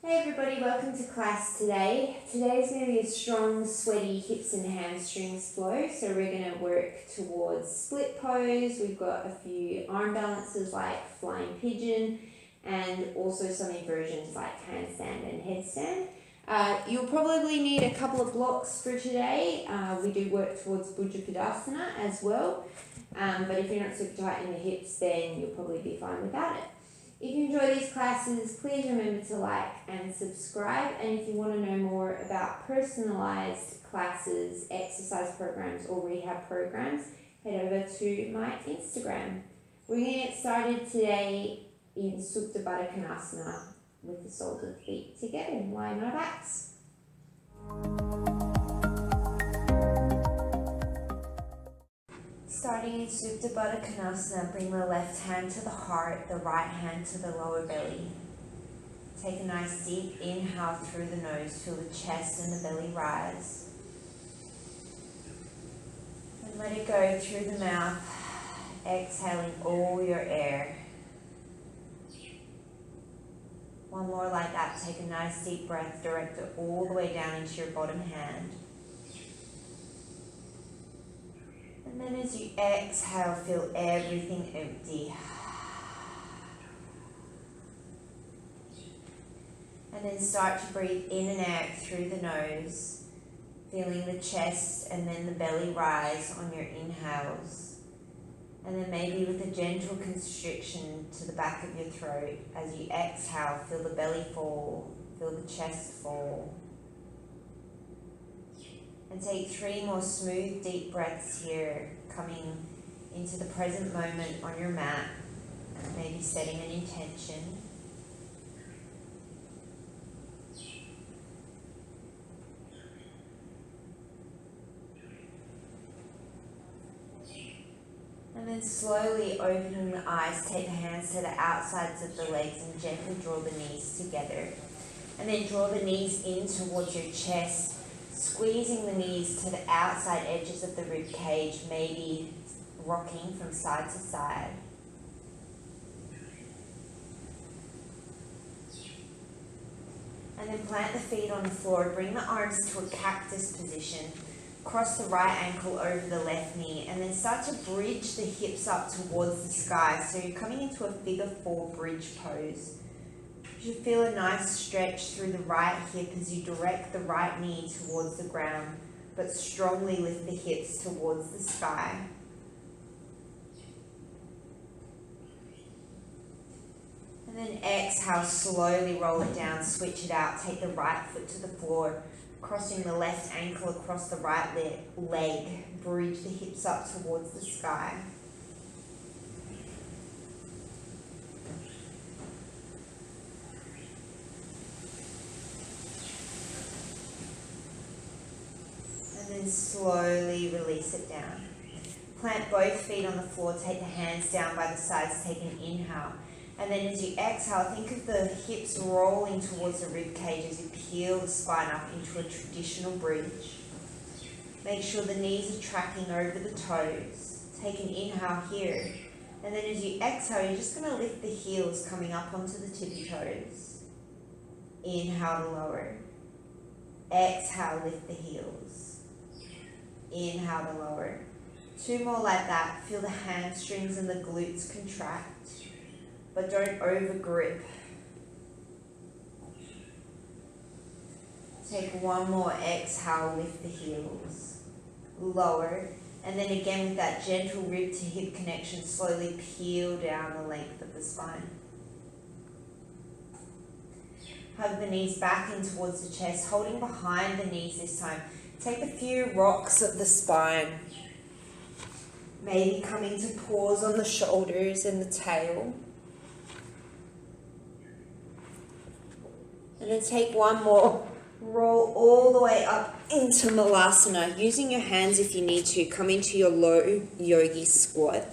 Hey everybody, welcome to class today. Today's going to be a strong, sweaty hips and hamstrings flow. So we're going to work towards split pose. We've got a few arm balances like flying pigeon and also some inversions like handstand and headstand. You'll probably need a couple of blocks for today. We do work towards bhujipidasana as well. But if you're not super tight in the hips, then you'll probably be fine without it. If you enjoy these classes, please remember to like and subscribe. And if you want to know more about personalized classes, exercise programs, or rehab programs, head over to my Instagram. We're going to get started today in Uttanasana with the soles of the feet together and lying on our backs. Starting in Uttanasana, bring the left hand to the heart, the right hand to the lower belly. Take a nice deep inhale through the nose, feel the chest and the belly rise. And let it go through the mouth, exhaling all your air. One more like that, take a nice deep breath, direct it all the way down into your bottom hand. And then as you exhale, feel everything empty. And then start to breathe in and out through the nose, feeling the chest and then the belly rise on your inhales. And then maybe with a gentle constriction to the back of your throat, as you exhale, feel the belly fall, feel the chest fall. And take 3 more smooth, deep breaths here, coming into the present moment on your mat, maybe setting an intention. And then slowly opening the eyes, take the hands to the outsides of the legs and gently draw the knees together. And then draw the knees in towards your chest, squeezing the knees to the outside edges of the rib cage, maybe rocking from side to side. And then plant the feet on the floor, bring the arms to a cactus position, cross the right ankle over the left knee, and then start to bridge the hips up towards the sky. So you're coming into a figure 4 bridge pose. You should feel a nice stretch through the right hip as you direct the right knee towards the ground, but strongly lift the hips towards the sky. And then exhale, slowly roll it down, switch it out, take the right foot to the floor, crossing the left ankle across the right leg, bridge the hips up towards the sky. And then slowly release it down. Plant both feet on the floor, take the hands down by the sides, take an inhale. And then as you exhale, think of the hips rolling towards the rib cage as you peel the spine up into a traditional bridge. Make sure the knees are tracking over the toes. Take an inhale here. And then as you exhale, you're just going to lift the heels coming up onto the tippy toes. Inhale to lower. Exhale, lift the heels. Inhale to lower. 2 more like that. Feel the hamstrings and the glutes contract, but don't over grip. Take 1 more exhale, lift the heels. Lower. And then again with that gentle rib to hip connection, slowly peel down the length of the spine. Hug the knees back in towards the chest, holding behind the knees this time. Take a few rocks of the spine. Maybe coming to pause on the shoulders and the tail. And then take 1 more. Roll all the way up into Malasana. Using your hands if you need to. Come into your low Yogi Squat.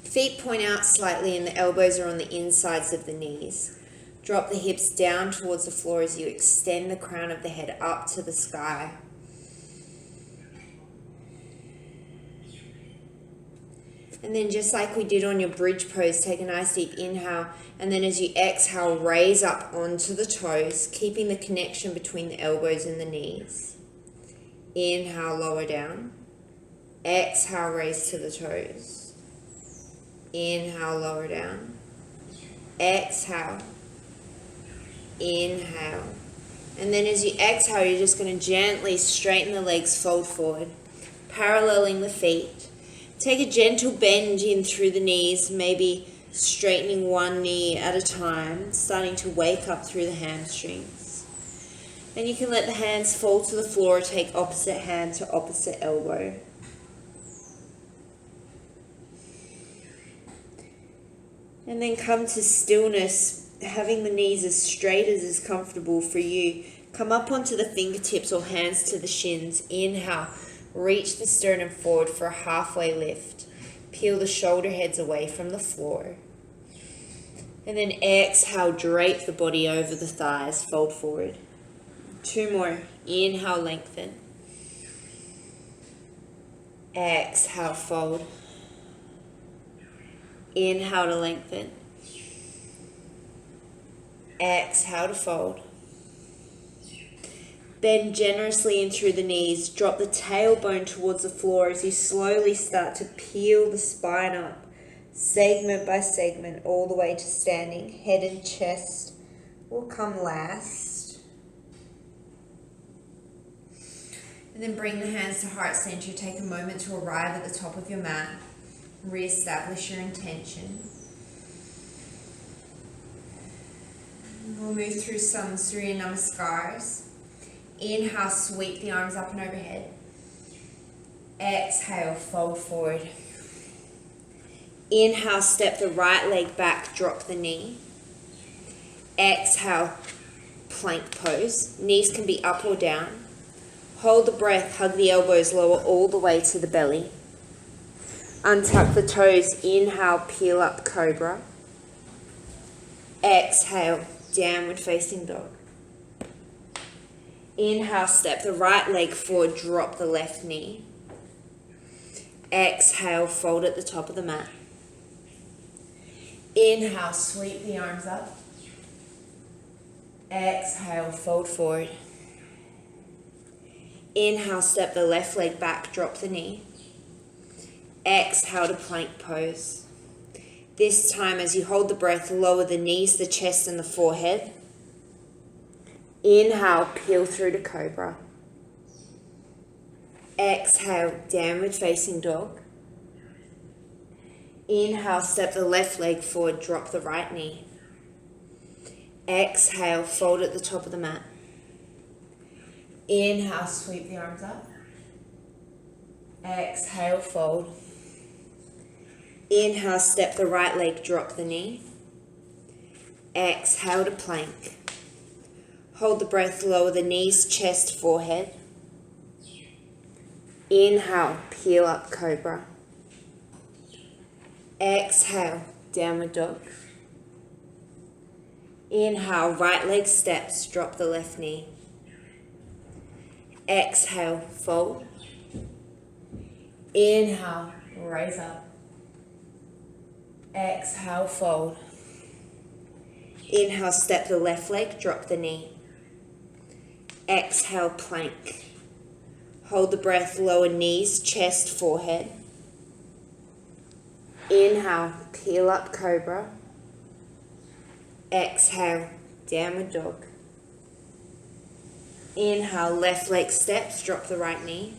Feet point out slightly and the elbows are on the insides of the knees. Drop the hips down towards the floor as you extend the crown of the head up to the sky. And then just like we did on your bridge pose, take a nice deep inhale. And then as you exhale, raise up onto the toes, keeping the connection between the elbows and the knees. Inhale, lower down. Exhale, raise to the toes. Inhale, lower down. Exhale. Inhale. And then as you exhale, you're just going to gently straighten the legs, fold forward, paralleling the feet. Take a gentle bend in through the knees, maybe straightening one knee at a time, starting to wake up through the hamstrings. Then you can let the hands fall to the floor, take opposite hand to opposite elbow. And then come to stillness, having the knees as straight as is comfortable for you. Come up onto the fingertips or hands to the shins. Inhale, reach the sternum forward for a halfway lift. Peel the shoulder heads away from the floor. And then exhale, drape the body over the thighs, fold forward. 2 more. Inhale, lengthen. Exhale, fold. Inhale to lengthen. Exhale to fold. Bend generously in through the knees. Drop the tailbone towards the floor as you slowly start to peel the spine up, segment by segment, all the way to standing. Head and chest will come last. And then bring the hands to heart center. Take a moment to arrive at the top of your mat. Re-establish your intention. We'll move through some Surya Namaskars. Inhale, sweep the arms up and overhead. Exhale, fold forward. Inhale, step the right leg back, drop the knee. Exhale, plank pose. Knees can be up or down. Hold the breath, hug the elbows, lower all the way to the belly. Untuck the toes, inhale, peel up, cobra. Exhale, downward facing dog. Inhale, step the right leg forward, drop the left knee. Exhale, fold at the top of the mat. Inhale, sweep the arms up. Exhale, fold forward. Inhale, step the left leg back, drop the knee. Exhale to plank pose. This time, as you hold the breath, lower the knees, the chest, and the forehead. Inhale, peel through to cobra. Exhale, downward facing dog. Inhale, step the left leg forward, drop the right knee. Exhale, fold at the top of the mat. Inhale, sweep the arms up. Exhale, fold. Inhale, step the right leg, drop the knee. Exhale to plank. Hold the breath, lower the knees, chest, forehead. Inhale, peel up, cobra. Exhale, downward dog. Inhale, right leg steps, drop the left knee. Exhale, fold. Inhale, raise up. Exhale, fold. Inhale, step the left leg, drop the knee. Exhale, plank. Hold the breath, lower knees, chest, forehead. Inhale, peel up, cobra. Exhale, downward dog. Inhale, left leg steps, drop the right knee.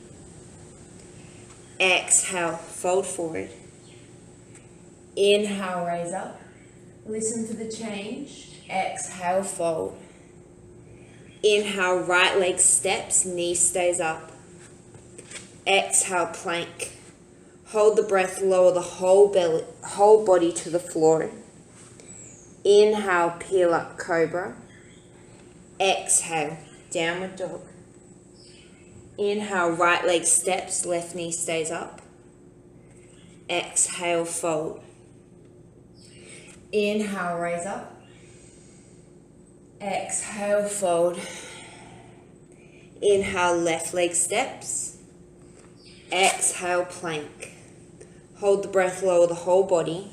Exhale, fold forward. Inhale, raise up. Listen for the change. Exhale, fold. Inhale, right leg steps, knee stays up. Exhale, plank. Hold the breath, lower the whole body to the floor. Inhale, peel up, cobra. Exhale, downward dog. Inhale, right leg steps, left knee stays up. Exhale, fold. Inhale, raise up. Exhale, fold. Inhale, left leg steps. Exhale, plank. Hold the breath, lower the whole body.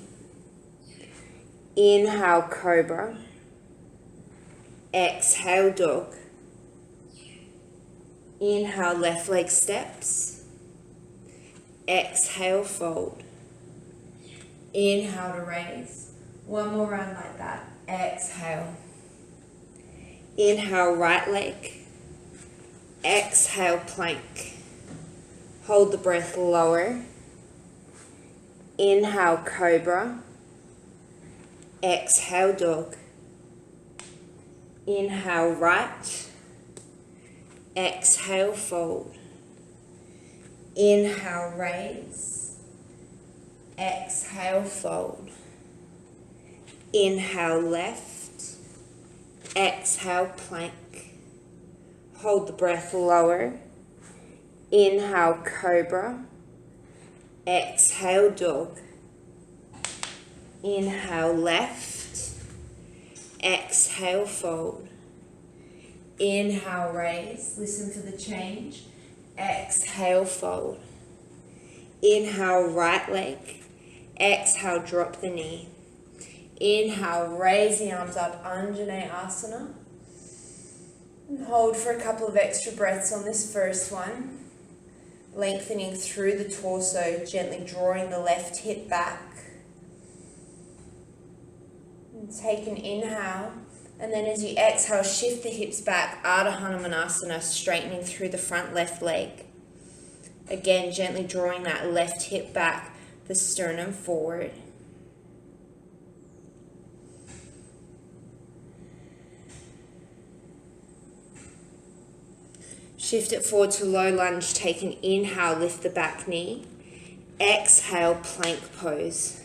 Inhale, cobra. Exhale, dog. Inhale, left leg steps. Exhale, fold. Inhale to raise. One more round like that. Exhale. Inhale, right leg. Exhale, plank. Hold the breath, lower. Inhale, cobra. Exhale, dog. Inhale, right. Exhale, fold. Inhale, raise. Exhale, fold. Inhale, left. Exhale, plank. Hold the breath, lower. Inhale, cobra. Exhale, dog. Inhale, left. Exhale, fold. Inhale, raise. Listen for the change. Exhale, fold. Inhale, right leg. Exhale, drop the knee. Inhale, raise the arms up, Anjaneyasana. And hold for a couple of extra breaths on this first one. Lengthening through the torso, gently drawing the left hip back. And take an inhale. And then as you exhale, shift the hips back, Ardha Hanamunasana, straightening through the front left leg. Again, gently drawing that left hip back, the sternum forward. Shift it forward to low lunge, take an inhale, lift the back knee. Exhale, plank pose.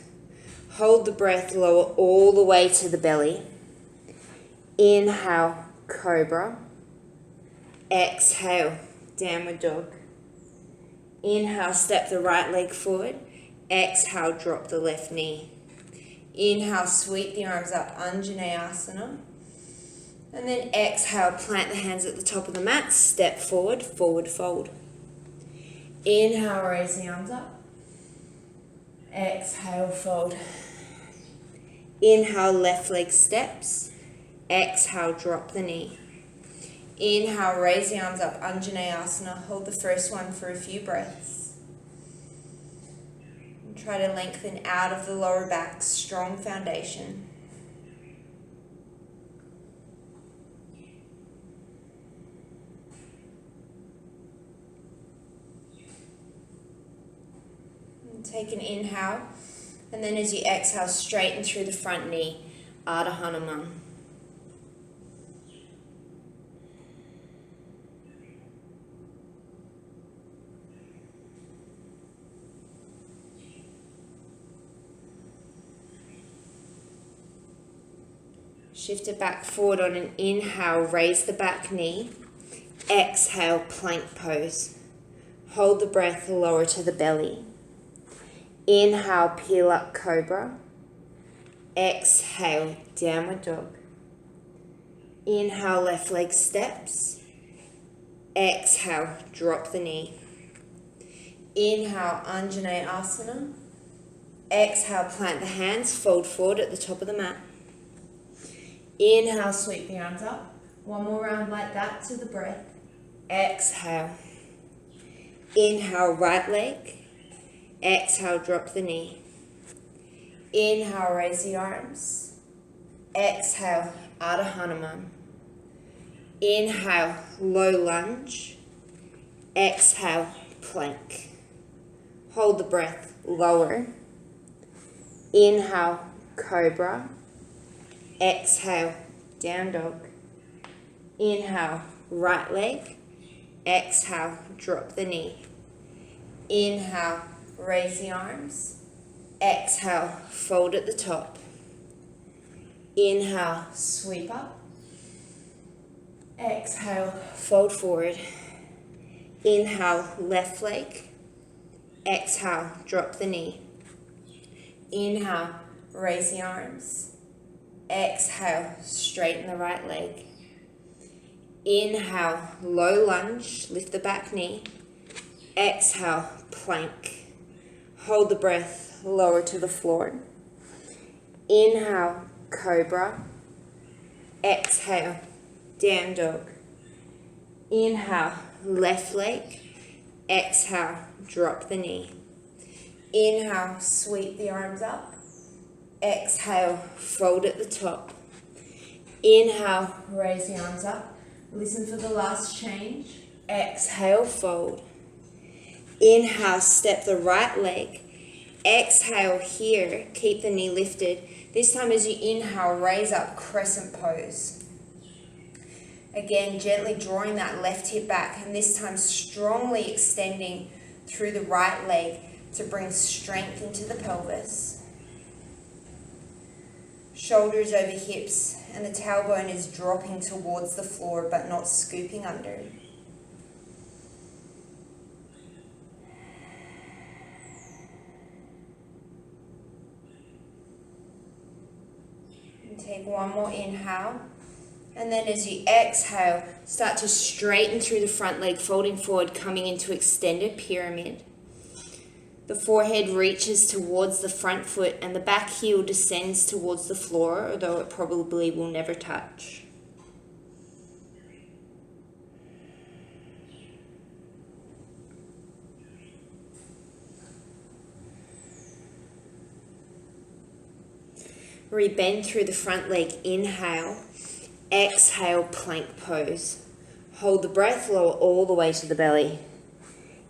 Hold the breath, lower all the way to the belly. Inhale, cobra. Exhale, downward dog. Inhale, step the right leg forward. Exhale, drop the left knee. Inhale, sweep the arms up, Anjaneyasana. And then exhale, plant the hands at the top of the mat, step forward, forward fold. Inhale, raise the arms up. Exhale, fold. Inhale, left leg steps. Exhale, drop the knee. Inhale, raise the arms up, Anjaneyasana. Hold the first one for a few breaths. And try to lengthen out of the lower back, strong foundation. And take an inhale, and then as you exhale, straighten through the front knee, Ardha Hanamunasana. Shift it back forward on an inhale, raise the back knee. Exhale, plank pose. Hold the breath, lower to the belly. Inhale, peel up, cobra. Exhale, downward dog. Inhale, left leg steps. Exhale, drop the knee. Inhale, Anjaneyasana. Exhale, plant the hands, fold forward at the top of the mat. Inhale, sweep the arms up. One more round like that to the breath. Exhale. Inhale, right leg. Exhale, drop the knee. Inhale, raise the arms. Exhale, Ardha Hanamunasana. Inhale, low lunge. Exhale, plank. Hold the breath, lower. Inhale, cobra. Exhale, down dog. Inhale, right leg. Exhale, drop the knee. Inhale, raise the arms. Exhale, fold at the top. Inhale, sweep up. Exhale, fold forward. Inhale, left leg. Exhale, drop the knee. Inhale, raise the arms. Exhale, straighten the right leg. Inhale, low lunge, lift the back knee. Exhale, plank. Hold the breath, lower to the floor. Inhale, cobra. Exhale, down dog. Inhale, left leg. Exhale, drop the knee. Inhale, sweep the arms up. Exhale, fold at the top. Inhale, raise the arms up. Listen for the last change. Exhale, fold. Inhale, step the right leg. Exhale here, keep the knee lifted. This time as you inhale, raise up, crescent pose. Again, gently drawing that left hip back, and this time strongly extending through the right leg to bring strength into the pelvis. Shoulders over hips, and the tailbone is dropping towards the floor but not scooping under. And take one more inhale. And then as you exhale, start to straighten through the front leg, folding forward, coming into extended pyramid. The forehead reaches towards the front foot and the back heel descends towards the floor, although it probably will never touch. Rebend through the front leg, inhale. Exhale, plank pose. Hold the breath, lower all the way to the belly.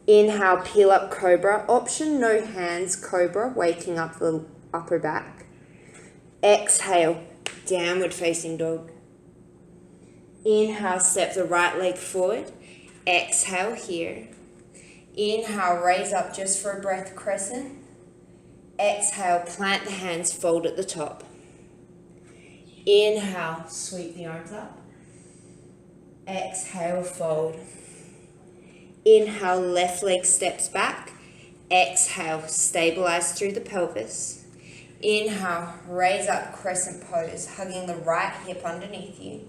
Inhale, peel up cobra. Option, no hands, cobra, waking up the upper back. Exhale, downward facing dog. Inhale, step the right leg forward. Exhale here. Inhale, raise up just for a breath, crescent. Exhale, plant the hands, fold at the top. Inhale, sweep the arms up. Exhale, fold. Inhale, left leg steps back. Exhale, stabilize through the pelvis. Inhale, raise up, crescent pose, hugging the right hip underneath you.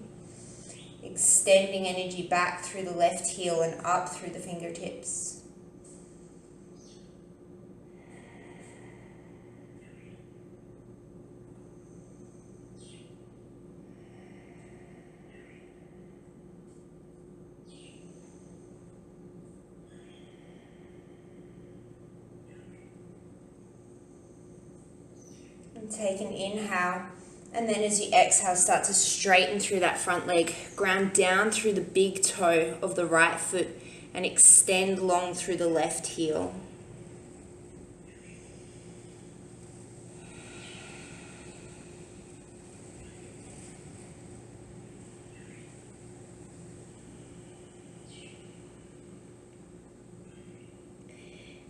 Extending energy back through the left heel and up through the fingertips. Take an inhale, and then as you exhale, start to straighten through that front leg. Ground down through the big toe of the right foot and extend long through the left heel.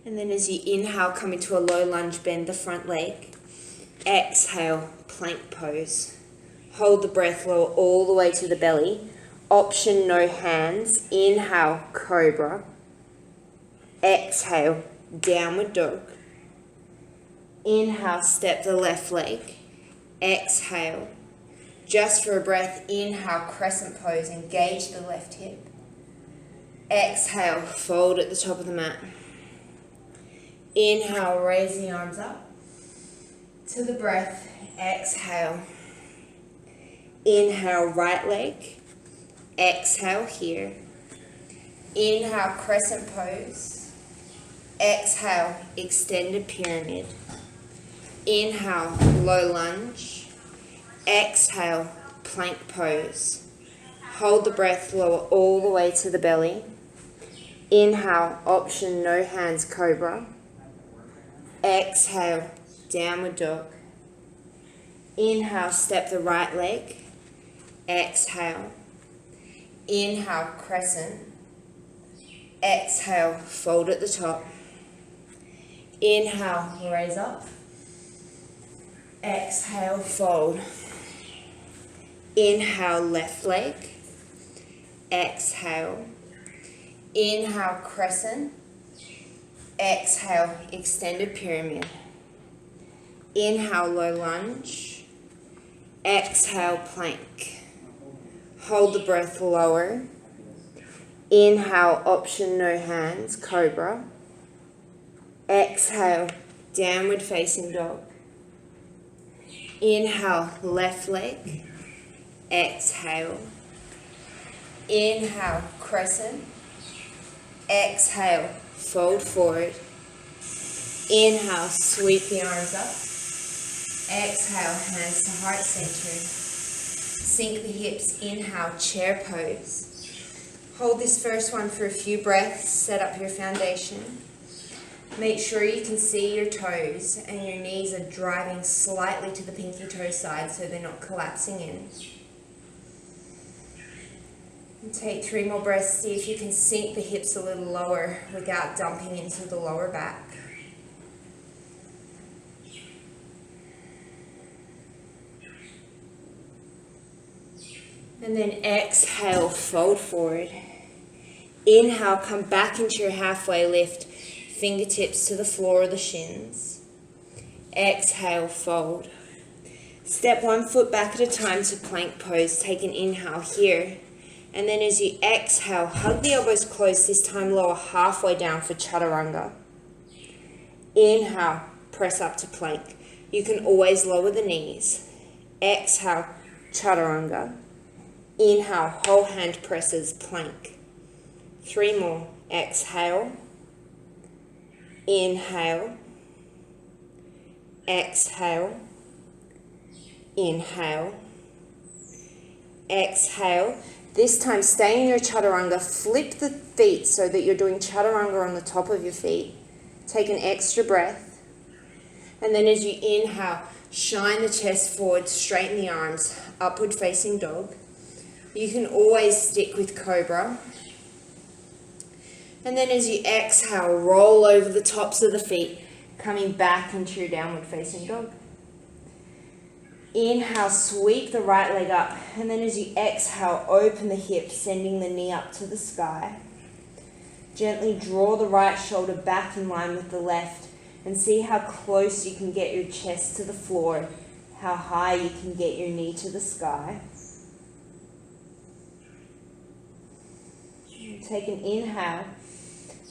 And then as you inhale, come into a low lunge, bend the front leg. Exhale, plank pose. Hold the breath, lower all the way to the belly. Option, no hands. Inhale, cobra. Exhale, downward dog. Inhale, step the left leg. Exhale. Just for a breath, inhale, crescent pose. Engage the left hip. Exhale, fold at the top of the mat. Inhale, raise the arms up. To the breath, exhale. Inhale, right leg. Exhale here. Inhale, crescent pose. Exhale, extended pyramid. Inhale, low lunge. Exhale, plank pose. Hold the breath, lower all the way to the belly. Inhale, option, no hands, cobra. Exhale, downward dog. Inhale, step the right leg. Exhale. Inhale, crescent. Exhale, fold at the top. Inhale, raise up. Exhale, fold. Inhale, left leg. Exhale. Inhale, crescent. Exhale, extended pyramid. Inhale, low lunge. Exhale, plank. Hold the breath lower. Inhale, option, no hands, cobra. Exhale, downward facing dog. Inhale, left leg. Exhale. Inhale, crescent. Exhale, fold forward. Inhale, sweep the arms up. Exhale, hands to heart center. Sink the hips. Inhale, chair pose. Hold this first one for a few breaths. Set up your foundation. Make sure you can see your toes and your knees are driving slightly to the pinky toe side so they're not collapsing in. And take 3 more breaths. See if you can sink the hips a little lower without dumping into the lower back. And then exhale, fold forward. Inhale, come back into your halfway lift. Fingertips to the floor or the shins. Exhale, fold. Step 1 foot back at a time to plank pose. Take an inhale here. And then as you exhale, hug the elbows close. This time lower halfway down for chaturanga. Inhale, press up to plank. You can always lower the knees. Exhale, chaturanga. Inhale, whole hand presses, plank. 3 more. Exhale. Inhale. Exhale. Inhale. Exhale. This time stay in your chaturanga. Flip the feet so that you're doing chaturanga on the top of your feet. Take an extra breath. And then as you inhale, shine the chest forward, straighten the arms, upward facing dog. You can always stick with cobra. And then as you exhale, roll over the tops of the feet, coming back into your downward facing dog. Inhale, sweep the right leg up. And then as you exhale, open the hips, sending the knee up to the sky. Gently draw the right shoulder back in line with the left. And see how close you can get your chest to the floor, how high you can get your knee to the sky. Take an inhale,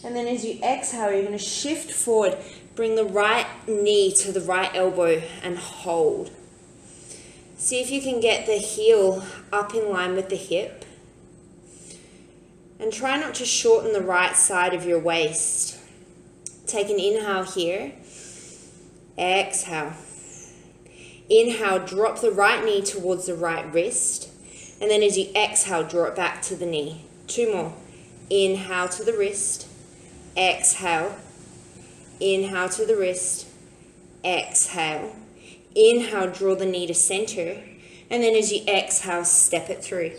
and then as you exhale, you're going to shift forward. Bring the right knee to the right elbow and hold. See if you can get the heel up in line with the hip. And try not to shorten the right side of your waist. Take an inhale here. Exhale. Inhale, drop the right knee towards the right wrist. And then as you exhale, draw it back to the knee. 2 more. Inhale to the wrist. Exhale. Inhale to the wrist. Exhale. Inhale, draw the knee to center. And then as you exhale, step it through.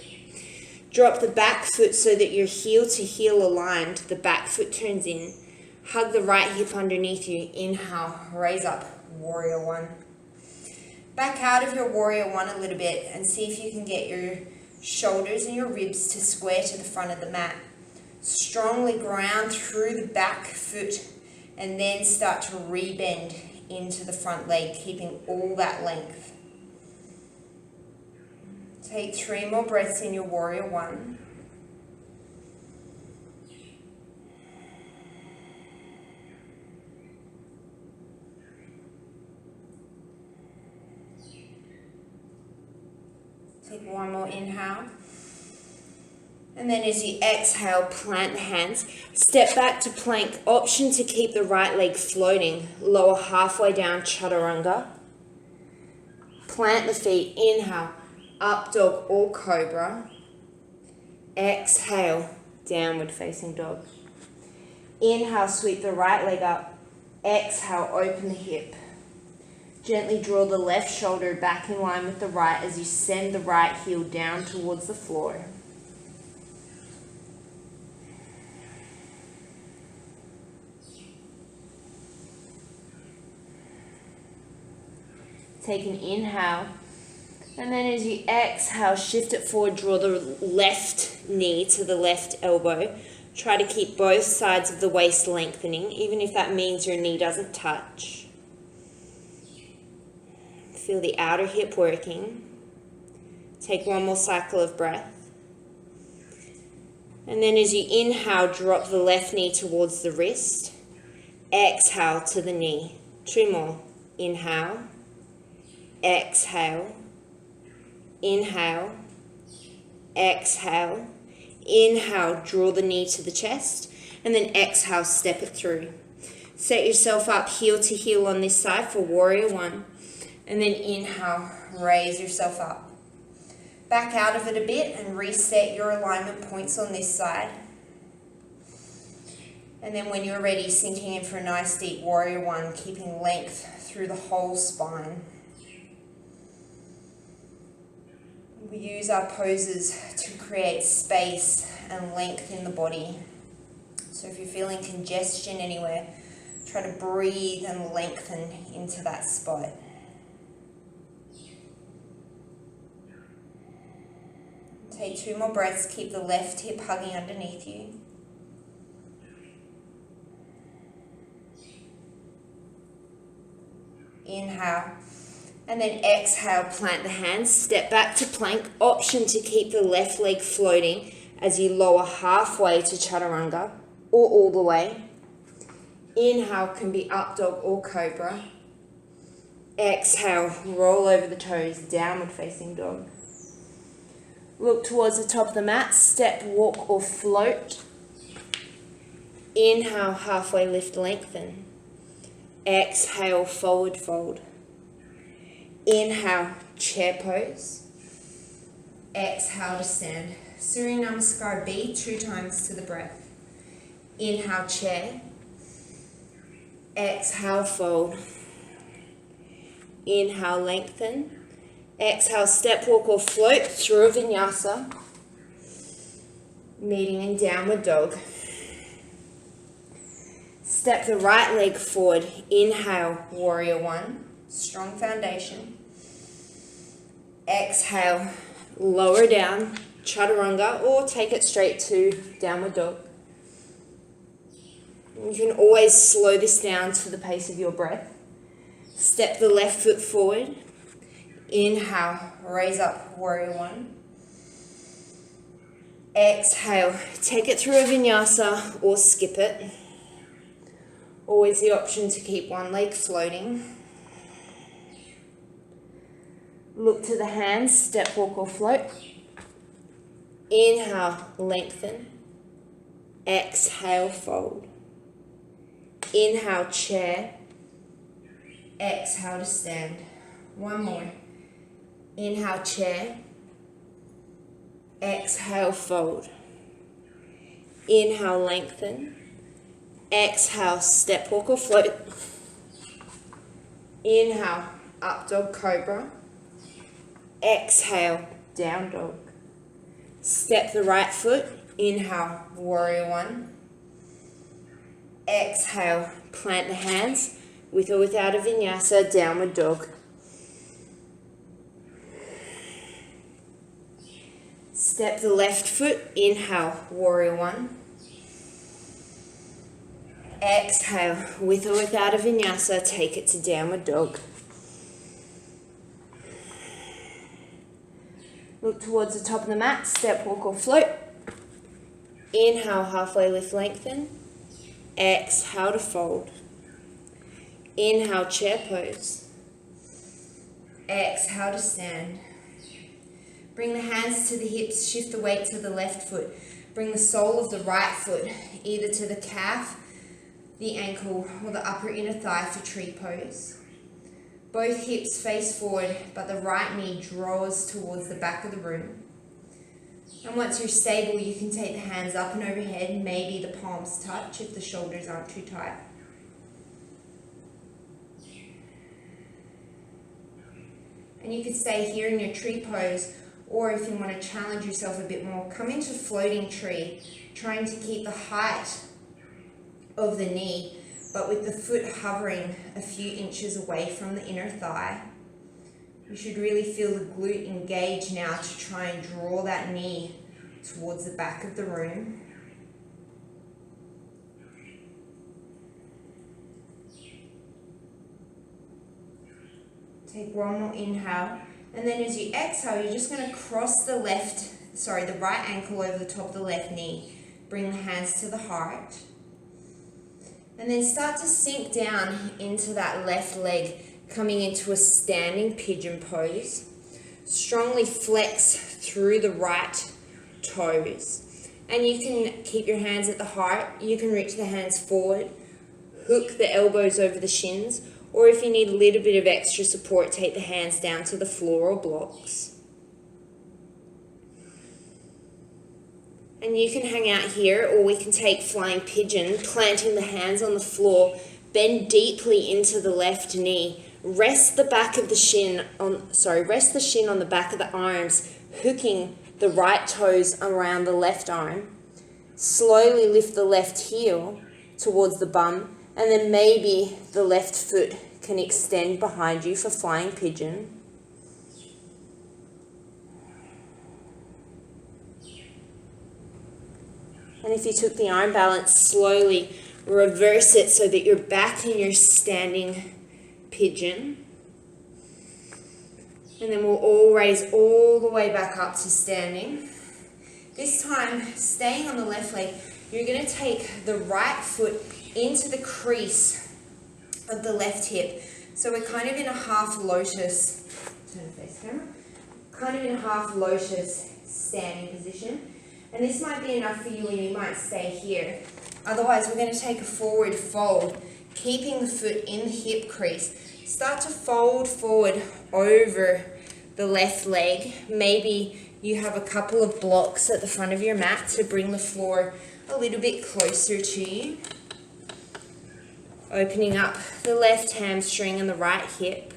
Drop the back foot so that you're heel to heel aligned. The back foot turns in. Hug the right hip underneath you. Inhale, raise up, warrior 1. Back out of your warrior 1 a little bit and see if you can get your shoulders and your ribs to square to the front of the mat. Strongly ground through the back foot and then start to rebend into the front leg, keeping all that length. Take 3 more breaths in your warrior 1. Take 1 more inhale. And then as you exhale, plant the hands. Step back to plank. Option to keep the right leg floating. Lower halfway down, chaturanga. Plant the feet. Inhale, up dog or cobra. Exhale, downward facing dog. Inhale, sweep the right leg up. Exhale, open the hip. Gently draw the left shoulder back in line with the right as you send the right heel down towards the floor. Take an inhale, and then as you exhale, shift it forward, draw the left knee to the left elbow. Try to keep both sides of the waist lengthening, even if that means your knee doesn't touch. Feel the outer hip working. Take 1 more cycle of breath. And then as you inhale, drop the left knee towards the wrist. Exhale to the knee. 2 more. Inhale, exhale, inhale, exhale, inhale, draw the knee to the chest, and then exhale, step it through. Set yourself up heel to heel on this side for warrior 1, and then inhale, raise yourself up. Back out of it a bit and reset your alignment points on this side. And then when you're ready, sinking in for a nice deep warrior 1, keeping length through the whole spine. We use our poses to create space and length in the body. So if you're feeling congestion anywhere, try to breathe and lengthen into that spot. Take 2 more breaths, keep the left hip hugging underneath you. Inhale, and then exhale, plant the hands, step back to plank. Option to keep the left leg floating as you lower halfway to chaturanga or all the way. Inhale can be up dog or cobra. Exhale, roll over the toes, downward facing dog. Look towards the top of the mat, step, walk or float. Inhale, halfway lift, lengthen. Exhale, forward fold. Inhale, chair pose. Exhale to stand. Surya Namaskar B 2 times to the breath. Inhale, chair. Exhale, fold. Inhale, lengthen. Exhale, step, walk or float through a vinyasa. Meeting in downward dog. Step the right leg forward. Inhale, warrior 1. Strong foundation. Exhale, lower down, chaturanga, or take it straight to downward dog. You can always slow this down to the pace of your breath. Step the left foot forward. Inhale, raise up, warrior 1. Exhale, take it through a vinyasa or skip it. Always the option to keep one leg floating. Look to the hands, step, walk or float. Inhale, lengthen. Exhale, fold. Inhale, chair. Exhale to stand. 1 more. Inhale, chair. Exhale, fold. Inhale, lengthen. Exhale, step, walk or float. Inhale, up dog, cobra. Exhale, down dog. Step the right foot. Inhale, warrior 1. Exhale, plant the hands with or without a vinyasa, downward dog. Step the left foot. Inhale, warrior 1. Exhale, with or without a vinyasa, take it to downward dog. Look towards the top of the mat, step, walk or float. Inhale, halfway lift, lengthen. Exhale to fold. Inhale, chair pose. Exhale to stand. Bring the hands to the hips, shift the weight to the left foot. Bring the sole of the right foot either to the calf, the ankle, or the upper inner thigh for tree pose. Both hips face forward, but the right knee draws towards the back of the room. And once you're stable, you can take the hands up and overhead, maybe the palms touch if the shoulders aren't too tight. And you could stay here in your tree pose, or if you want to challenge yourself a bit more, come into floating tree, trying to keep the height of the knee, but with the foot hovering a few inches away from the inner thigh. You should really feel the glute engage now to try and draw that knee towards the back of the room. Take 1 more inhale, and then as you exhale, you're just going to cross the right ankle over the top of the left knee. Bring the hands to the heart. And then start to sink down into that left leg, coming into a standing pigeon pose. Strongly flex through the right toes. And you can keep your hands at the heart. You can reach the hands forward, hook the elbows over the shins, or if you need a little bit of extra support, take the hands down to the floor or blocks. And you can hang out here, or we can take flying pigeon, planting the hands on the floor, bend deeply into the left knee, rest the shin on the back of the arms, hooking the right toes around the left arm. Slowly lift the left heel towards the bum, and then maybe the left foot can extend behind you for flying pigeon. And if you took the arm balance, slowly reverse it so that you're back in your standing pigeon. And then we'll all raise all the way back up to standing. This time, staying on the left leg, you're going to take the right foot into the crease of the left hip. So we're kind of in a half lotus, turn the face camera, kind of in a half lotus standing position. And this might be enough for you, and you might stay here. Otherwise, we're going to take a forward fold, keeping the foot in the hip crease. Start to fold forward over the left leg. Maybe you have a couple of blocks at the front of your mat to bring the floor a little bit closer to you. Opening up the left hamstring and the right hip.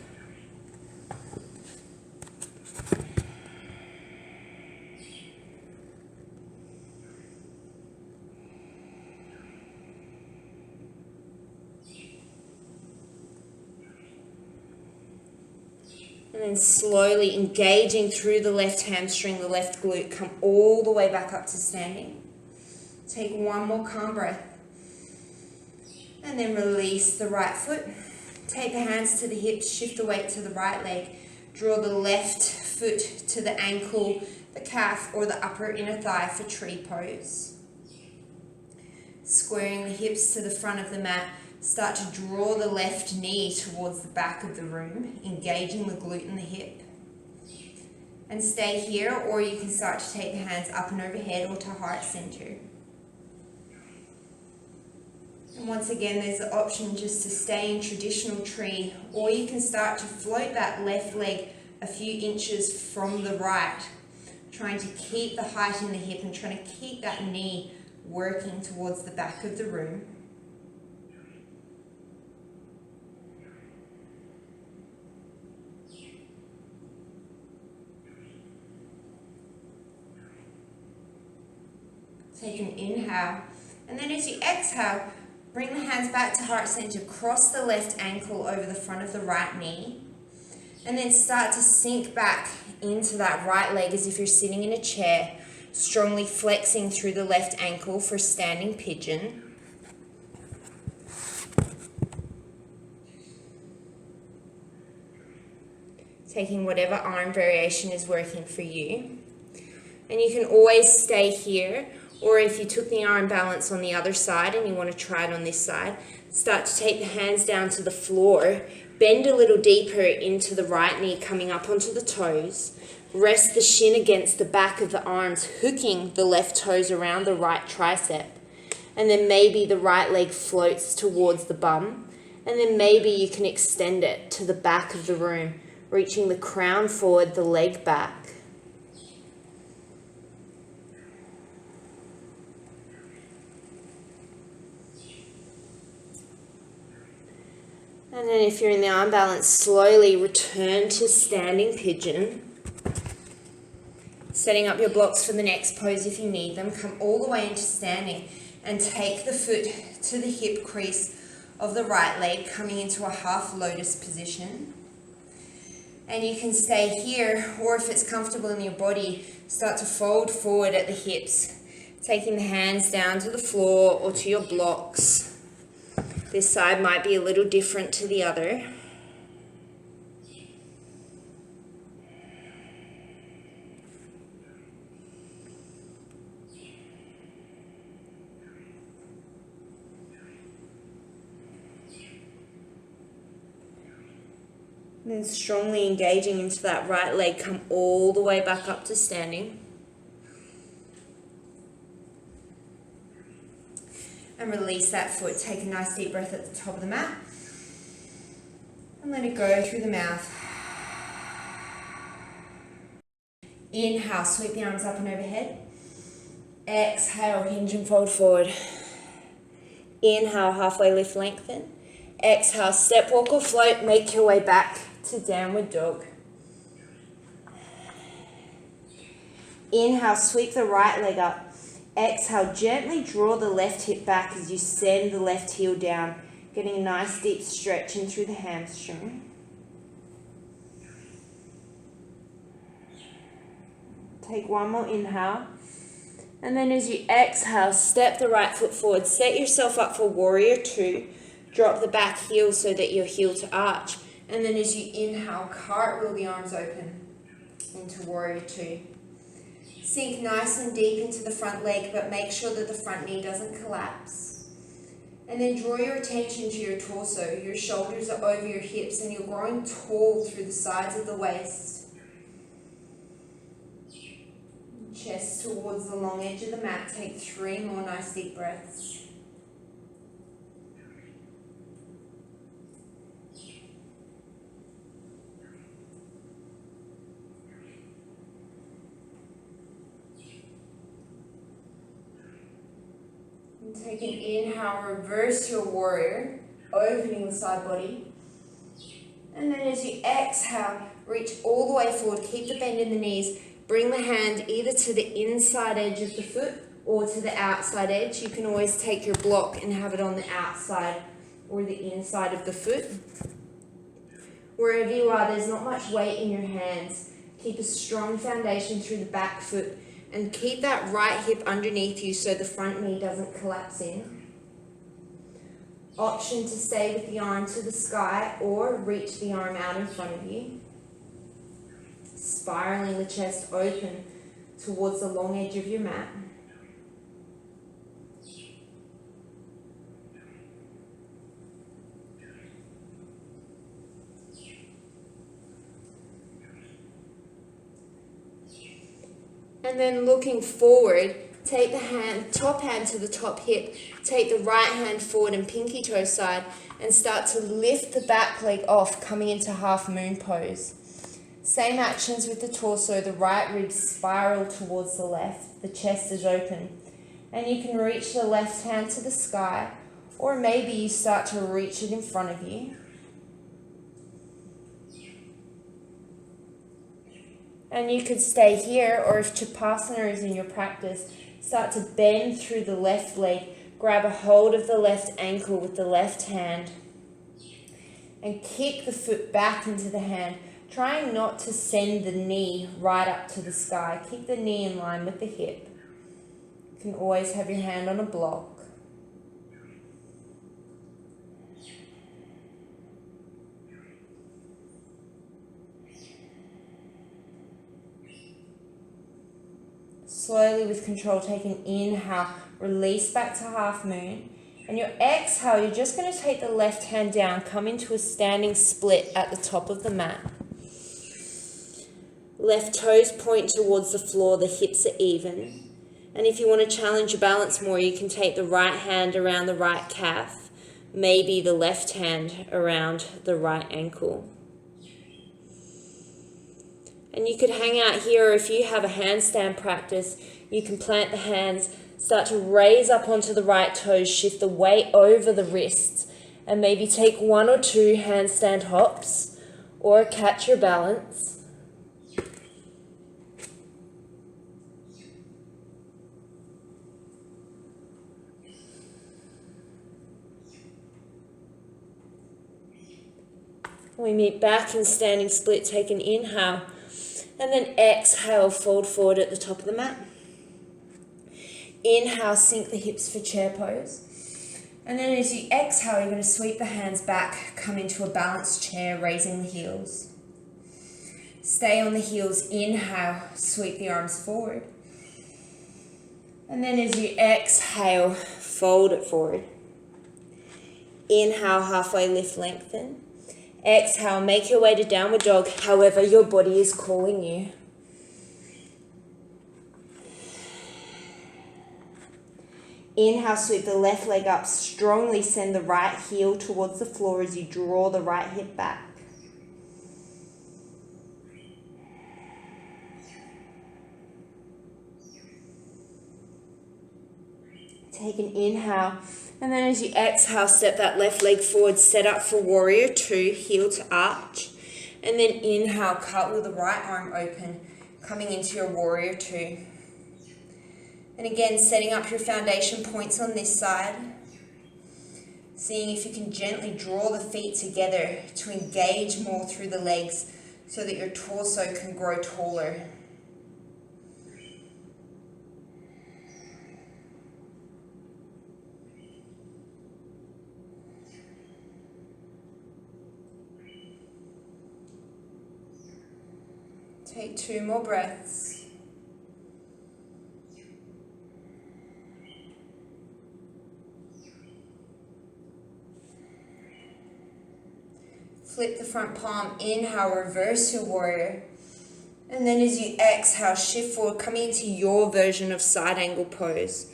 And then slowly engaging through the left hamstring, the left glute, come all the way back up to standing. Take one more calm breath. And then release the right foot. Take the hands to the hips, shift the weight to the right leg. Draw the left foot to the ankle, the calf, or the upper inner thigh for tree pose. Squaring the hips to the front of the mat. Start to draw the left knee towards the back of the room, engaging the glute and the hip. And stay here, or you can start to take the hands up and overhead or to heart center. And once again, there's the option just to stay in traditional tree, or you can start to float that left leg a few inches from the right, trying to keep the height in the hip and trying to keep that knee working towards the back of the room. Take an inhale, and then as you exhale, bring the hands back to heart center, cross the left ankle over the front of the right knee, and then start to sink back into that right leg as if you're sitting in a chair, strongly flexing through the left ankle for standing pigeon. Taking whatever arm variation is working for you. And you can always stay here, or if you took the arm balance on the other side and you want to try it on this side, start to take the hands down to the floor, bend a little deeper into the right knee coming up onto the toes, rest the shin against the back of the arms, hooking the left toes around the right tricep, and then maybe the right leg floats towards the bum, and then maybe you can extend it to the back of the room, reaching the crown forward, the leg back. And then if you're in the arm balance, slowly return to standing pigeon. Setting up your blocks for the next pose if you need them. Come all the way into standing and take the foot to the hip crease of the right leg, coming into a half lotus position. And you can stay here, or if it's comfortable in your body, start to fold forward at the hips, taking the hands down to the floor or to your blocks. This side might be a little different to the other. And then strongly engaging into that right leg, come all the way back up to standing. And release that foot. Take a nice deep breath at the top of the mat. And let it go through the mouth. Inhale, sweep the arms up and overhead. Exhale, hinge and fold forward. Inhale, halfway lift, lengthen. Exhale, step, walk or float. Make your way back to downward dog. Inhale, sweep the right leg up. Exhale, gently draw the left hip back as you send the left heel down, getting a nice deep stretch in through the hamstring. Take one more inhale. And then as you exhale, step the right foot forward. Set yourself up for warrior two. Drop the back heel so that you're heel to arch. And then as you inhale, cartwheel the arms open into warrior two. Sink nice and deep into the front leg, but make sure that the front knee doesn't collapse. And then draw your attention to your torso. Your shoulders are over your hips and you're growing tall through the sides of the waist. Chest towards the long edge of the mat. Take 3 more nice deep breaths. And take an inhale, reverse your warrior, opening the side body. And then as you exhale, reach all the way forward, keep the bend in the knees. Bring the hand either to the inside edge of the foot or to the outside edge. You can always take your block and have it on the outside or the inside of the foot. Wherever you are, there's not much weight in your hands. Keep a strong foundation through the back foot and keep that right hip underneath you so the front knee doesn't collapse in. Option to stay with the arm to the sky or reach the arm out in front of you. Spiraling the chest open towards the long edge of your mat. And then looking forward, take the top hand to the top hip, take the right hand forward and pinky toe side and start to lift the back leg off, coming into half moon pose. Same actions with the torso, the right ribs spiral towards the left, the chest is open. And you can reach the left hand to the sky, or maybe you start to reach it in front of you. And you could stay here, or if Shavasana is in your practice, start to bend through the left leg, grab a hold of the left ankle with the left hand, and kick the foot back into the hand. Trying not to send the knee right up to the sky. Keep the knee in line with the hip. You can always have your hand on a block. Slowly with control, take an inhale, release back to half moon. And your exhale, you're just going to take the left hand down, come into a standing split at the top of the mat. Left toes point towards the floor, the hips are even. And if you want to challenge your balance more, you can take the right hand around the right calf, maybe the left hand around the right ankle. And you could hang out here, or if you have a handstand practice, you can plant the hands, start to raise up onto the right toes, shift the weight over the wrists, and maybe take 1 or 2 handstand hops, or catch your balance. We meet back in standing split, take an inhale, and then exhale, fold forward at the top of the mat. Inhale, sink the hips for chair pose. And then as you exhale, you're going to sweep the hands back, come into a balanced chair, raising the heels. Stay on the heels, inhale, sweep the arms forward. And then as you exhale, fold it forward. Inhale, halfway lift, lengthen. Exhale, make your way to downward dog, however your body is calling you. Inhale, sweep the left leg up. Strongly send the right heel towards the floor as you draw the right hip back. Take an inhale, and then as you exhale, step that left leg forward, set up for warrior two, heel to arch. And then inhale, cartwheel the right arm open, coming into your warrior two. And again, setting up your foundation points on this side. Seeing if you can gently draw the feet together to engage more through the legs so that your torso can grow taller. Take 2 more breaths. Flip the front palm, inhale, reverse your warrior. And then as you exhale, shift forward, coming into your version of side angle pose.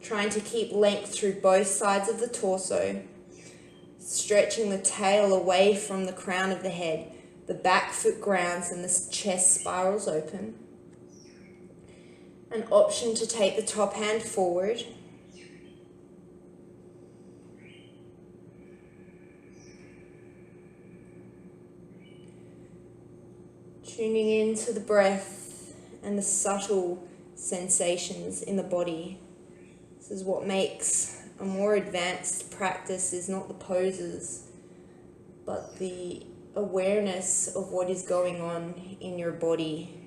Trying to keep length through both sides of the torso. Stretching the tail away from the crown of the head. The back foot grounds and the chest spirals open. An option to take the top hand forward. Tuning into the breath and the subtle sensations in the body. This is what makes a more advanced practice, is not the poses, but the awareness of what is going on in your body.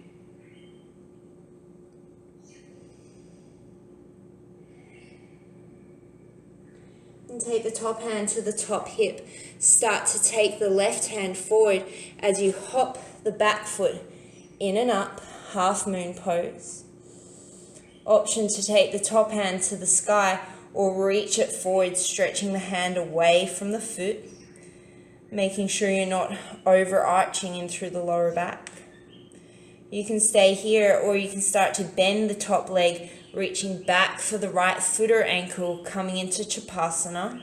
And take the top hand to the top hip. Start to take the left hand forward as you hop the back foot in and up, half moon pose. Option to take the top hand to the sky or reach it forward, stretching the hand away from the foot. Making sure you're not overarching in through the lower back. You can stay here, or you can start to bend the top leg, reaching back for the right foot or ankle, coming into Shavasana.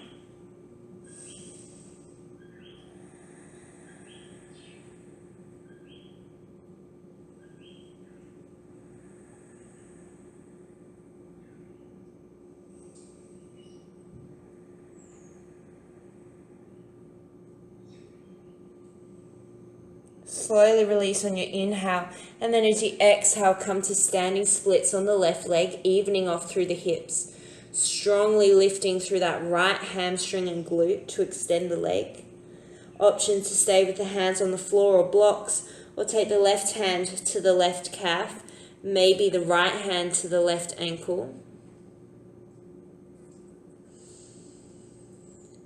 Slowly release on your inhale, and then as you exhale, come to standing splits on the left leg, evening off through the hips. Strongly lifting through that right hamstring and glute to extend the leg. Option to stay with the hands on the floor or blocks, or take the left hand to the left calf, maybe the right hand to the left ankle.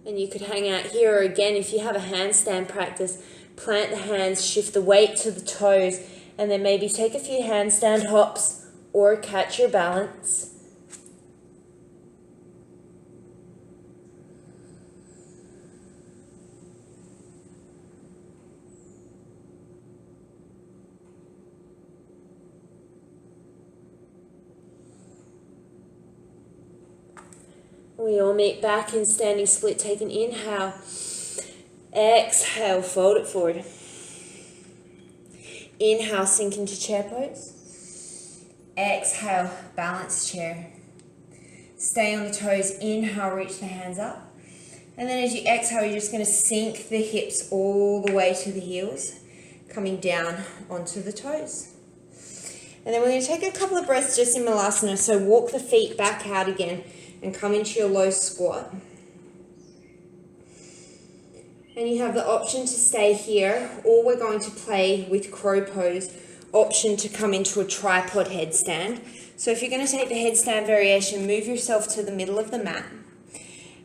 And you could hang out here, or again, if you have a handstand practice, plant the hands, shift the weight to the toes, and then maybe take a few handstand hops or catch your balance. We all meet back in standing split. Take an inhale. Exhale, fold it forward. Inhale, sink into chair pose. Exhale, balance chair. Stay on the toes. Inhale, reach the hands up. And then as you exhale, you're just going to sink the hips all the way to the heels, coming down onto the toes. And then we're going to take a couple of breaths just in Malasana. So walk the feet back out again and come into your low squat. And you have the option to stay here, or we're going to play with crow pose, option to come into a tripod headstand. So if you're going to take the headstand variation, move yourself to the middle of the mat.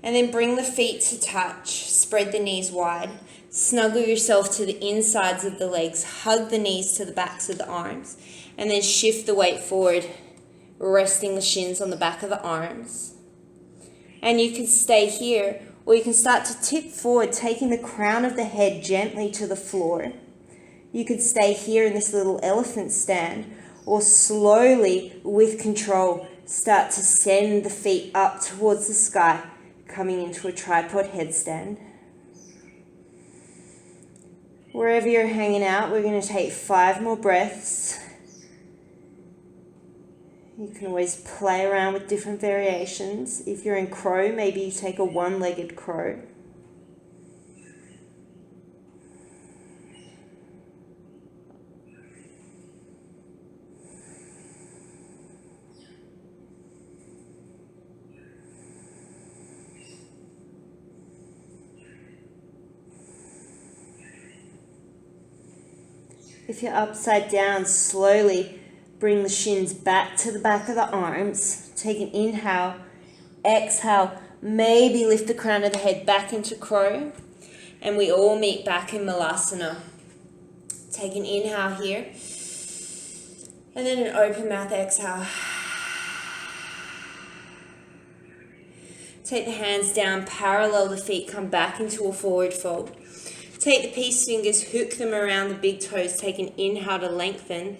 And then bring the feet to touch, spread the knees wide. Snuggle yourself to the insides of the legs, hug the knees to the backs of the arms. And then shift the weight forward, resting the shins on the back of the arms. And you can stay here, or you can start to tip forward, taking the crown of the head gently to the floor. You could stay here in this little elephant stand, or slowly, with control, start to send the feet up towards the sky, coming into a tripod headstand. Wherever you're hanging out, we're going to take 5 more breaths. You can always play around with different variations. If you're in crow, maybe you take a one-legged crow. If you're upside down, slowly bring the shins back to the back of the arms. Take an inhale, exhale, maybe lift the crown of the head back into crow. And we all meet back in Malasana. Take an inhale here. And then an open mouth exhale. Take the hands down, parallel the feet, come back into a forward fold. Take the peace fingers, hook them around the big toes, take an inhale to lengthen.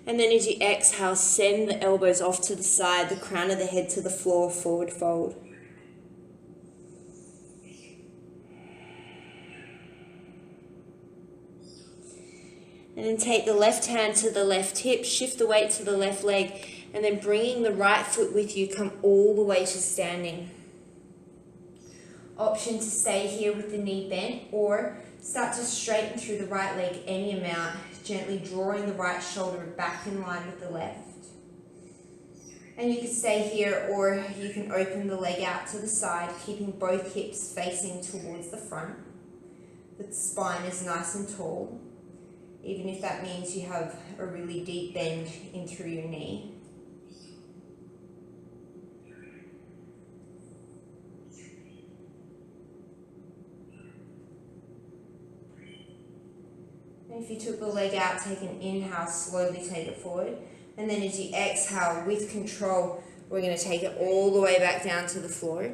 And then as you exhale, send the elbows off to the side, the crown of the head to the floor, forward fold. And then take the left hand to the left hip, shift the weight to the left leg, and then bringing the right foot with you, come all the way to standing. Option to stay here with the knee bent, or start to straighten through the right leg any amount, gently drawing the right shoulder back in line with the left. And you can stay here, or you can open the leg out to the side, keeping both hips facing towards the front. The spine is nice and tall, even if that means you have a really deep bend in through your knee. If you took the leg out, take an inhale, slowly take it forward. And then as you exhale, with control, we're going to take it all the way back down to the floor.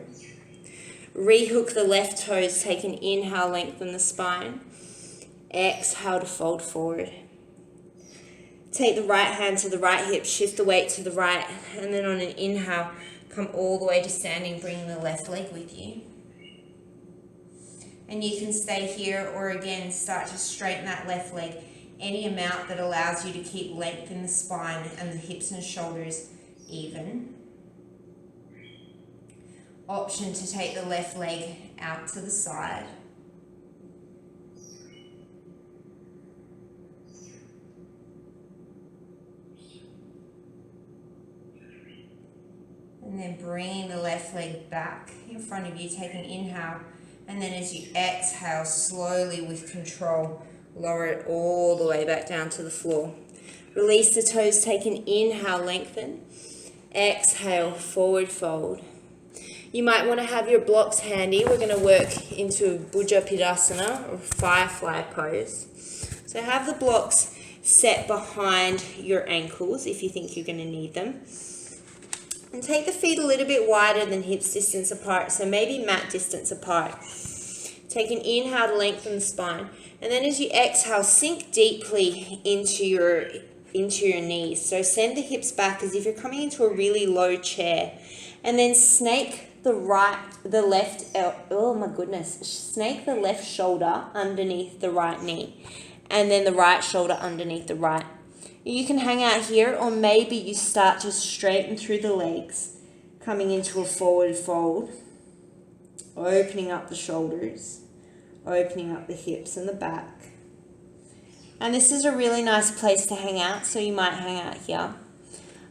Rehook the left toes, take an inhale, lengthen the spine. Exhale to fold forward. Take the right hand to the right hip, shift the weight to the right, and then on an inhale, come all the way to standing, bringing the left leg with you. And you can stay here, or again, start to straighten that left leg any amount that allows you to keep length in the spine and the hips and shoulders even. Option to take the left leg out to the side. And then bringing the left leg back in front of you, take an inhale. And then as you exhale, slowly with control, lower it all the way back down to the floor. Release the toes, take an inhale, lengthen. Exhale, forward fold. You might want to have your blocks handy. We're going to work into bhujipidasana, or Firefly pose. So have the blocks set behind your ankles if you think you're going to need them. And take the feet a little bit wider than hips distance apart, so maybe mat distance apart. Take an inhale to lengthen the spine. And then as you exhale, sink deeply into your knees. So send the hips back as if you're coming into a really low chair. And then snake snake the left shoulder underneath the right knee. And then the right shoulder underneath the right. You can hang out here, or maybe you start to straighten through the legs, coming into a forward fold, opening up the shoulders, opening up the hips and the back. And this is a really nice place to hang out, so you might hang out here.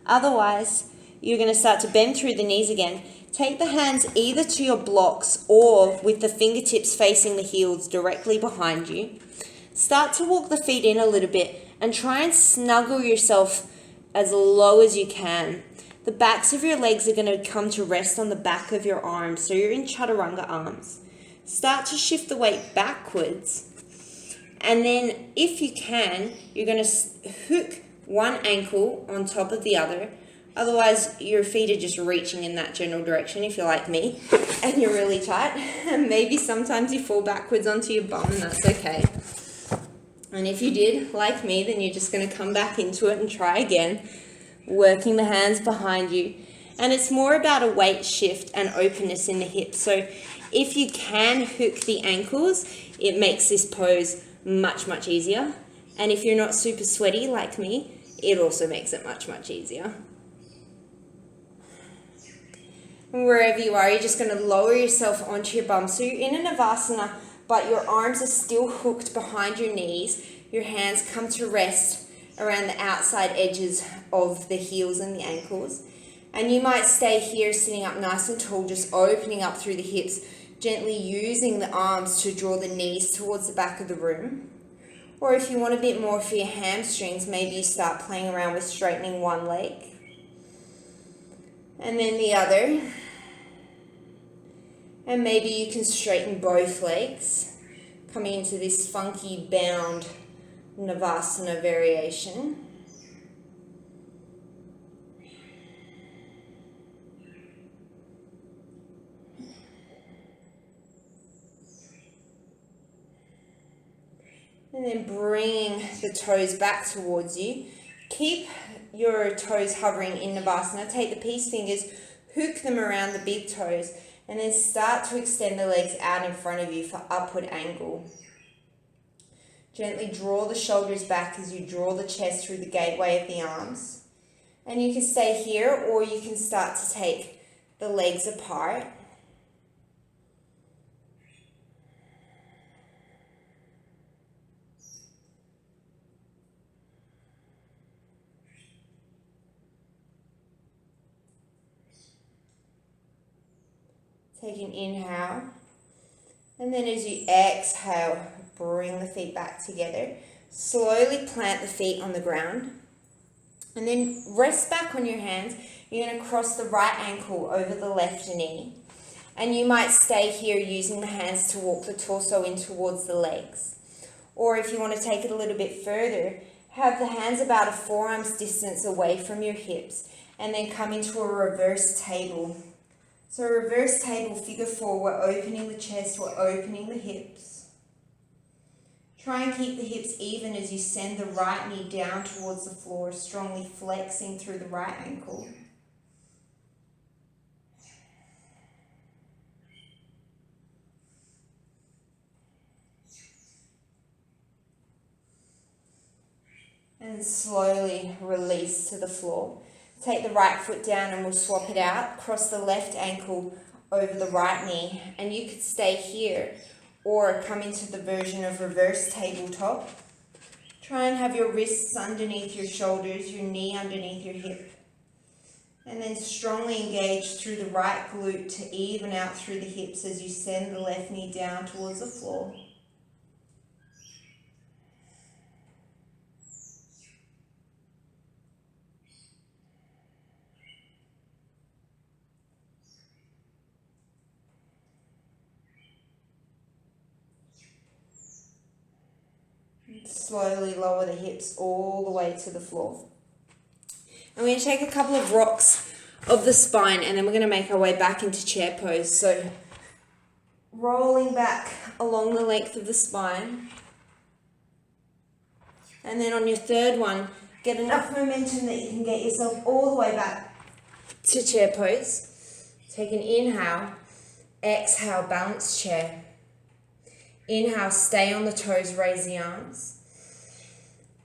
Otherwise, you're going to start to bend through the knees again. Take the hands either to your blocks or with the fingertips facing the heels directly behind you. Start to walk the feet in a little bit and try and snuggle yourself as low as you can. The backs of your legs are going to come to rest on the back of your arms, so you're in chaturanga arms. Start to shift the weight backwards, and then if you can, you're going to hook one ankle on top of the other, Otherwise, your feet are just reaching in that general direction if you're like me and you're really tight. And maybe sometimes you fall backwards onto your bum, and that's okay. And if you did, like me, then you're just going to come back into it and try again, working the hands behind you. And it's more about a weight shift and openness in the hips. So if you can hook the ankles, it makes this pose much, much easier. And if you're not super sweaty like me, it also makes it much, much easier. Wherever you are, you're just going to lower yourself onto your bum. So you're in a Navasana, but your arms are still hooked behind your knees. Your hands come to rest around the outside edges of the heels and the ankles. And you might stay here sitting up nice and tall, just opening up through the hips, gently using the arms to draw the knees towards the back of the room. Or if you want a bit more for your hamstrings, maybe you start playing around with straightening one leg and then the other. And maybe you can straighten both legs, coming into this funky bound Navasana variation. And then bringing the toes back towards you. Keep your toes hovering in Navasana. Take the peace fingers, hook them around the big toes, and then start to extend the legs out in front of you for upward angle. Gently draw the shoulders back as you draw the chest through the gateway of the arms. And you can stay here, or you can start to take the legs apart. Take an inhale, and then as you exhale, bring the feet back together. Slowly plant the feet on the ground, and then rest back on your hands. You're going to cross the right ankle over the left knee, and you might stay here using the hands to walk the torso in towards the legs. Or if you want to take it a little bit further, have the hands about a forearm's distance away from your hips, and then come into a reverse table. So reverse table, figure four, we're opening the chest, we're opening the hips. Try and keep the hips even as you send the right knee down towards the floor, strongly flexing through the right ankle. And slowly release to the floor. Take the right foot down and we'll swap it out. Cross the left ankle over the right knee. And you could stay here or come into the version of reverse tabletop. Try and have your wrists underneath your shoulders, your knee underneath your hip. And then strongly engage through the right glute to even out through the hips as you send the left knee down towards the floor. Slowly lower the hips all the way to the floor. And we're going to take a couple of rocks of the spine, and then we're going to make our way back into chair pose. So rolling back along the length of the spine. And then on your third one, get enough momentum that you can get yourself all the way back to chair pose. Take an inhale, exhale, balance chair. Inhale, stay on the toes, raise the arms.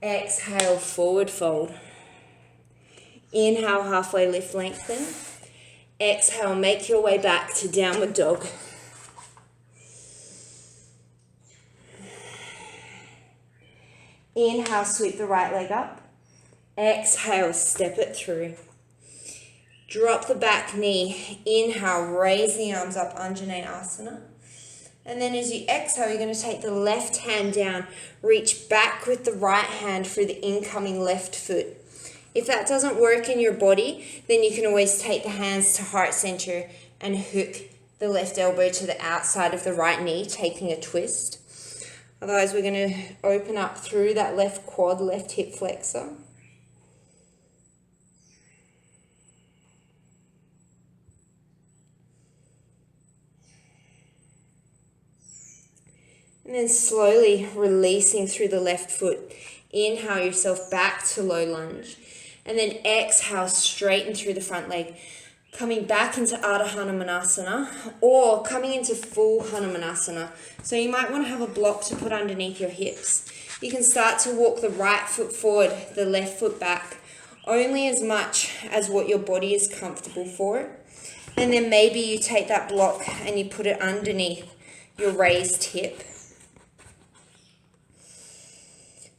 Exhale, forward fold. Inhale, halfway lift, lengthen. Exhale, make your way back to downward dog. Inhale, sweep the right leg up. Exhale, step it through. Drop the back knee. Inhale, raise the arms up, Anjaneyasana. And then as you exhale, you're going to take the left hand down, reach back with the right hand through the incoming left foot. If that doesn't work in your body, then you can always take the hands to heart center and hook the left elbow to the outside of the right knee, taking a twist. Otherwise, we're going to open up through that left quad, left hip flexor. And then slowly releasing through the left foot. Inhale yourself back to low lunge. And then exhale, straighten through the front leg. Coming back into Ardha Hanamunasana or coming into full Hanumanasana. So you might want to have a block to put underneath your hips. You can start to walk the right foot forward, the left foot back, only as much as what your body is comfortable for. And then maybe you take that block and you put it underneath your raised hip.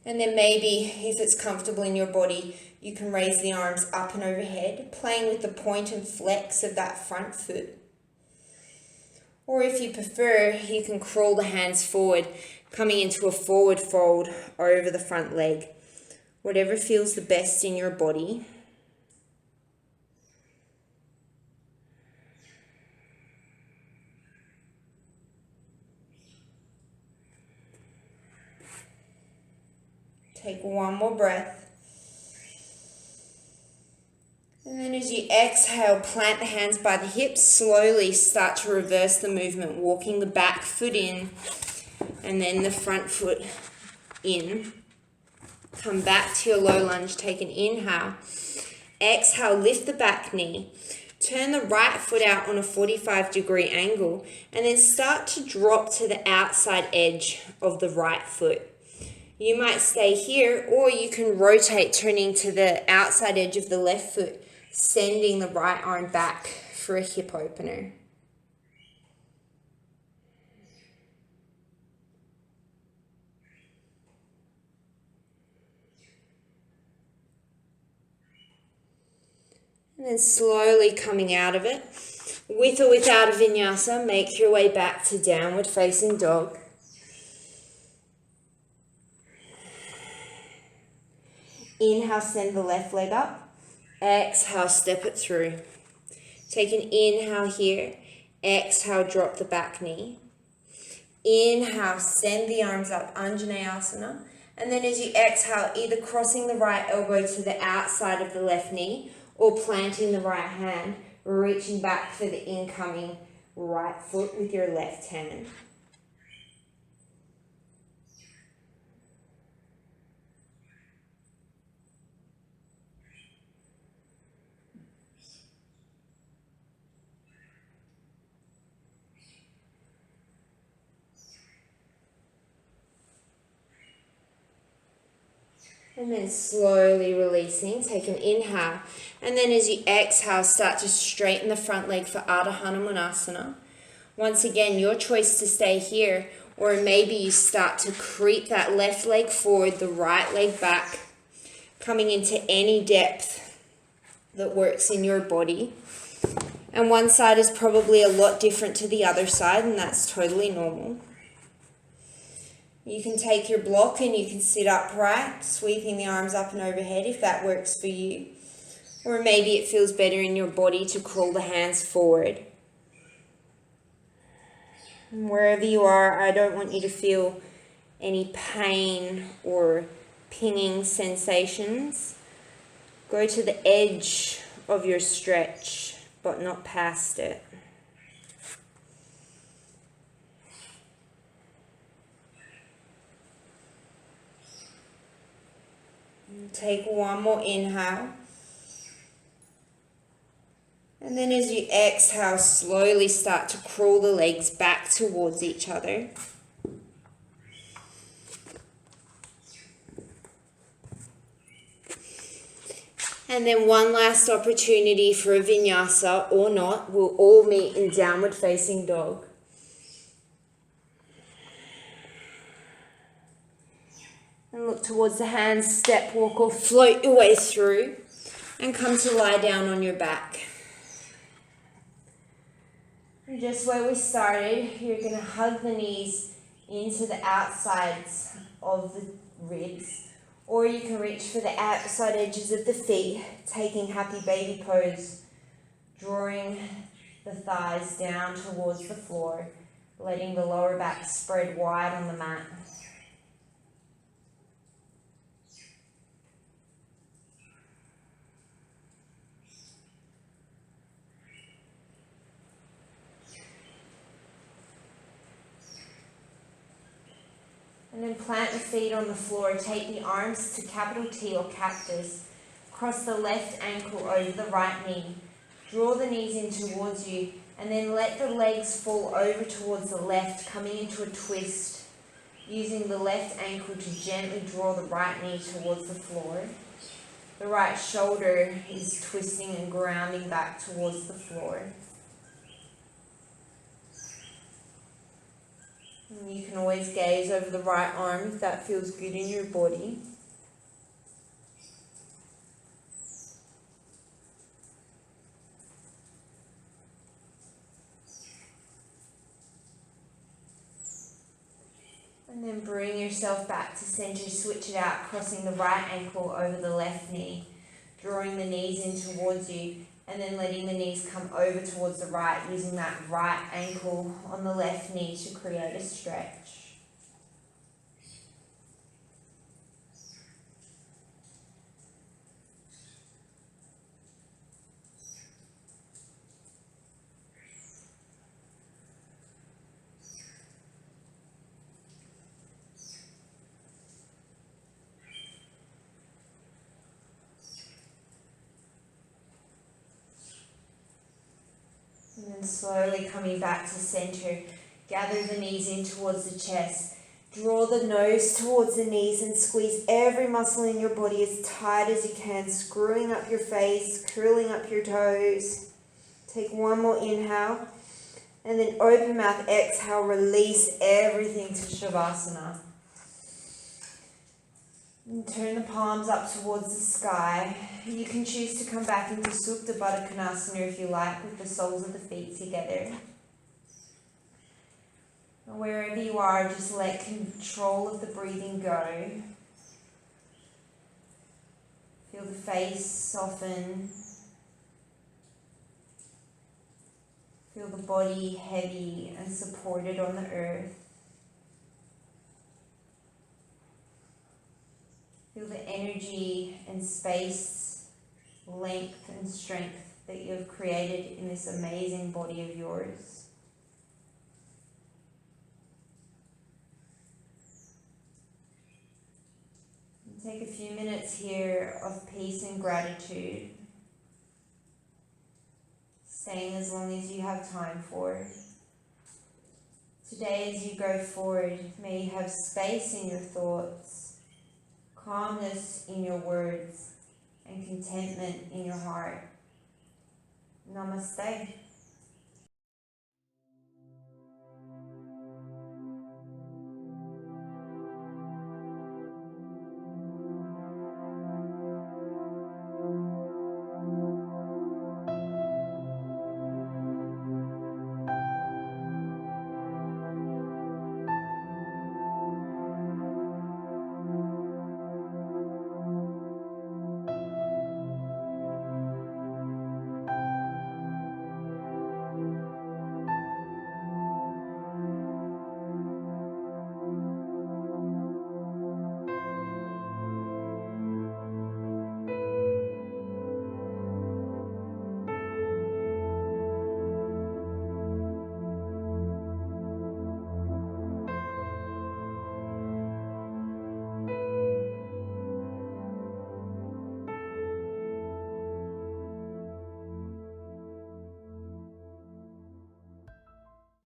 And then maybe if it's comfortable in your body, you can raise the arms up and overhead, playing with the point and flex of that front foot. Or if you prefer, you can crawl the hands forward, coming into a forward fold over the front leg. Whatever feels the best in your body. Take one more breath. And then as you exhale, plant the hands by the hips, slowly start to reverse the movement, walking the back foot in and then the front foot in. Come back to your low lunge, take an inhale. Exhale, lift the back knee. Turn the right foot out on a 45-degree angle and then start to drop to the outside edge of the right foot. You might stay here or you can rotate, turning to the outside edge of the left foot, sending the right arm back for a hip opener. And then slowly coming out of it, with or without a vinyasa, make your way back to downward facing dog. Inhale, send the left leg up. Exhale, step it through. Take an inhale here. Exhale, drop the back knee. Inhale, send the arms up, Anjaneyasana. And then as you exhale, either crossing the right elbow to the outside of the left knee or planting the right hand, reaching back for the incoming right foot with your left hand. And then slowly releasing, take an inhale. And then as you exhale, start to straighten the front leg for Ardha Hanamunasana. Once again, your choice to stay here, or maybe you start to creep that left leg forward, the right leg back, coming into any depth that works in your body. And one side is probably a lot different to the other side, and that's totally normal. You can take your block and you can sit upright, sweeping the arms up and overhead if that works for you. Or maybe it feels better in your body to crawl the hands forward. And wherever you are, I don't want you to feel any pain or pinging sensations. Go to the edge of your stretch, but not past it. Take one more inhale. And then as you exhale, slowly start to crawl the legs back towards each other. And then one last opportunity for a vinyasa or not. We'll all meet in downward facing dog. And look towards the hands, step, walk, or float your way through. And come to lie down on your back. And just where we started, you're going to hug the knees into the outsides of the ribs. Or you can reach for the outside edges of the feet, taking happy baby pose, drawing the thighs down towards the floor, letting the lower back spread wide on the mat. And then plant the feet on the floor. Take the arms to capital T or cactus. Cross the left ankle over the right knee. Draw the knees in towards you, and then let the legs fall over towards the left, coming into a twist, using the left ankle to gently draw the right knee towards the floor. The right shoulder is twisting and grounding back towards the floor. And you can always gaze over the right arm if that feels good in your body. And then bring yourself back to center, switch it out, crossing the right ankle over the left knee, drawing the knees in towards you, and then letting the knees come over towards the right, using that right ankle on the left knee to create a stretch. And then slowly coming back to center, gather the knees in towards the chest. Draw the nose towards the knees and squeeze every muscle in your body as tight as you can, screwing up your face, curling up your toes. Take one more inhale, and then open mouth, exhale, release everything to Shavasana. And turn the palms up towards the sky. You can choose to come back into Supta Baddha Konasana if you like, with the soles of the feet together. And wherever you are, just let control of the breathing go. Feel the face soften. Feel the body heavy and supported on the earth. Feel the energy and space, length and strength that you have created in this amazing body of yours. And take a few minutes here of peace and gratitude, staying as long as you have time for. Today, as you go forward, may you have space in your thoughts, calmness in your words, and contentment in your heart. Namaste.